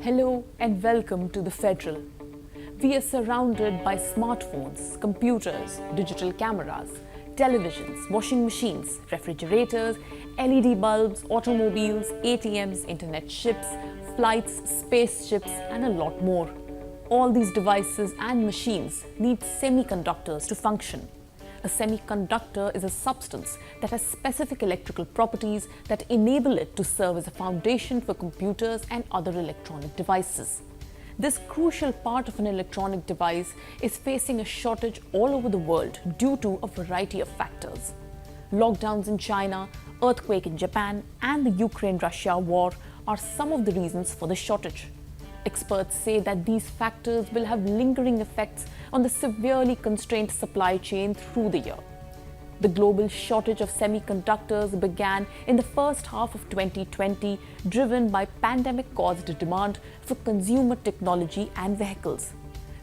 Hello and welcome to the Federal. We are surrounded by smartphones, computers, digital cameras, televisions, washing machines, refrigerators, LED bulbs, automobiles, ATMs, internet chips, flights, spaceships, and a lot more. All these devices and machines need semiconductors to function. A semiconductor is a substance that has specific electrical properties that enable it to serve as a foundation for computers and other electronic devices. This crucial part of an electronic device is facing a shortage all over the world due to a variety of factors. Lockdowns in China, earthquake in Japan, and the Ukraine-Russia war are some of the reasons for the shortage. Experts say that these factors will have lingering effects on the severely constrained supply chain through the year. The global shortage of semiconductors began in the first half of 2020, driven by pandemic-caused demand for consumer technology and vehicles.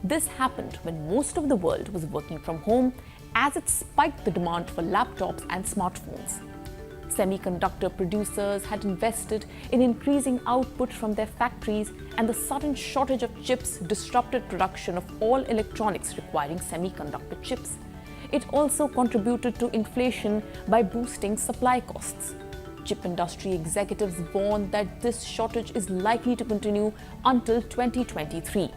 This happened when most of the world was working from home, as it spiked the demand for laptops and smartphones. Semiconductor producers had invested in increasing output from their factories, and the sudden shortage of chips disrupted production of all electronics requiring semiconductor chips. It also contributed to inflation by boosting supply costs. Chip industry executives warn that this shortage is likely to continue until 2023.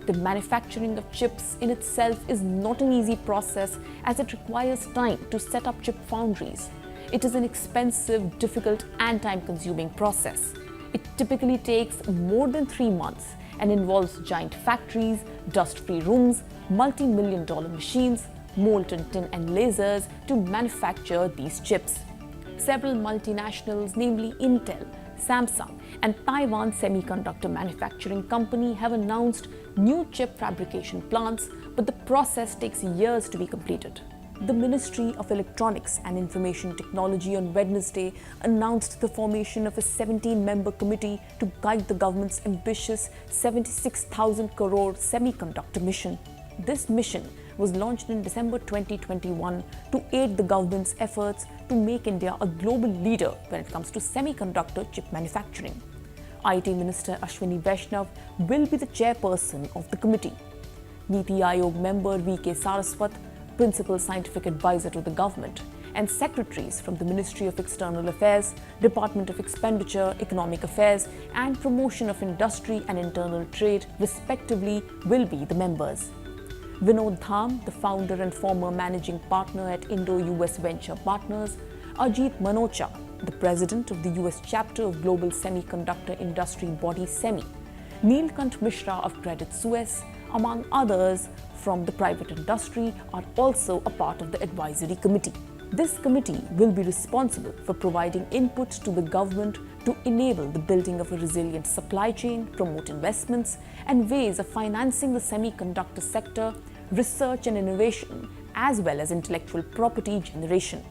The manufacturing of chips in itself is not an easy process, as it requires time to set up chip foundries. It is an expensive, difficult, and time-consuming process. It typically takes more than 3 months and involves giant factories, dust-free rooms, multi-million-dollar machines, molten tin and lasers to manufacture these chips. Several multinationals, namely Intel, Samsung, and Taiwan Semiconductor Manufacturing Company, have announced new chip fabrication plants, but the process takes years to be completed. The Ministry of Electronics and Information Technology on Wednesday announced the formation of a 17-member committee to guide the government's ambitious 76,000 crore semiconductor mission. This mission was launched in December 2021 to aid the government's efforts to make India a global leader when it comes to semiconductor chip manufacturing. IT Minister Ashwini Vaishnaw will be the chairperson of the committee. Niti Aayog member V.K. Saraswat, Principal Scientific Advisor to the government, and secretaries from the Ministry of External Affairs, Department of Expenditure, Economic Affairs, and Promotion of Industry and Internal Trade, respectively, will be the members. Vinod Dham, the founder and former managing partner at Indo-US Venture Partners, Ajit Manocha, the president of the US chapter of global semiconductor industry body SEMI, Neelkant Mishra of Credit Suisse, among others from the private industry, are also a part of the advisory committee. This committee will be responsible for providing input to the government to enable the building of a resilient supply chain, promote investments, and ways of financing the semiconductor sector, research and innovation, as well as intellectual property generation.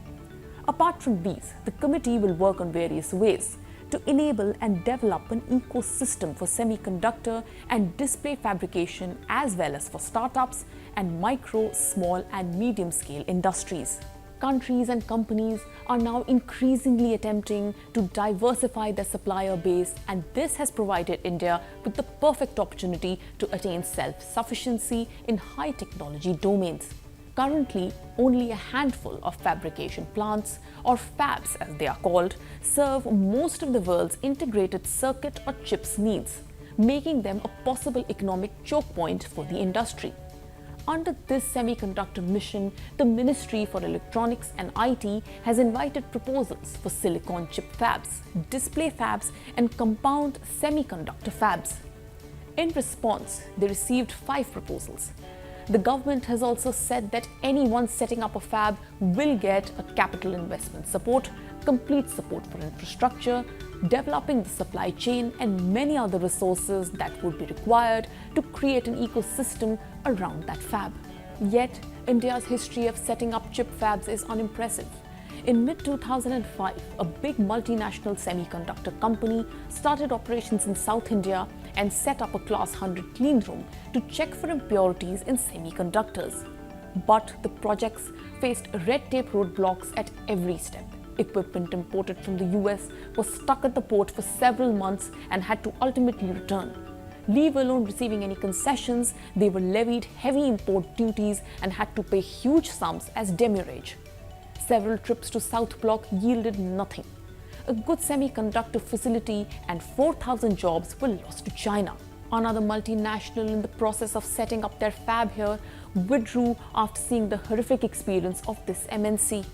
Apart from these, the committee will work on various ways to enable and develop an ecosystem for semiconductor and display fabrication, as well as for startups and micro, small, and medium-scale industries. Countries and companies are now increasingly attempting to diversify their supplier base, and this has provided India with the perfect opportunity to attain self-sufficiency in high-technology domains. Currently, only a handful of fabrication plants, or fabs as they are called, serve most of the world's integrated circuit or chips needs, making them a possible economic choke point for the industry. Under this semiconductor mission, the Ministry for Electronics and IT has invited proposals for silicon chip fabs, display fabs, and compound semiconductor fabs. In response, they received 5 proposals. The government has also said that anyone setting up a fab will get a capital investment support, complete support for infrastructure, developing the supply chain, and many other resources that would be required to create an ecosystem around that fab. Yet, India's history of setting up chip fabs is unimpressive. In mid-2005, a big multinational semiconductor company started operations in South India and set up a Class 100 clean room to check for impurities in semiconductors. But the projects faced red tape roadblocks at every step. Equipment imported from the US was stuck at the port for several months and had to ultimately return. Leave alone receiving any concessions, they were levied heavy import duties and had to pay huge sums as demurrage. Several trips to South Block yielded nothing. A good semiconductor facility and 4,000 jobs were lost to China. Another multinational in the process of setting up their fab here withdrew after seeing the horrific experience of this MNC.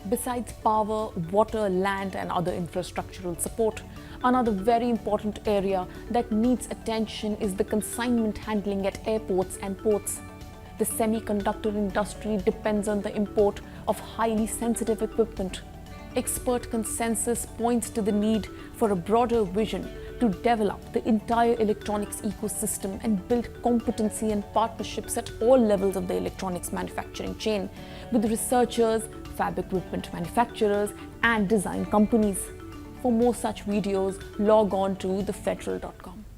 Besides power, water, land and other infrastructural support, another very important area that needs attention is the consignment handling at airports and ports. The semiconductor industry depends on the import of highly sensitive equipment. Expert consensus points to the need for a broader vision to develop the entire electronics ecosystem and build competency and partnerships at all levels of the electronics manufacturing chain with researchers, fab equipment manufacturers, and design companies. For more such videos, log on to thefederal.com.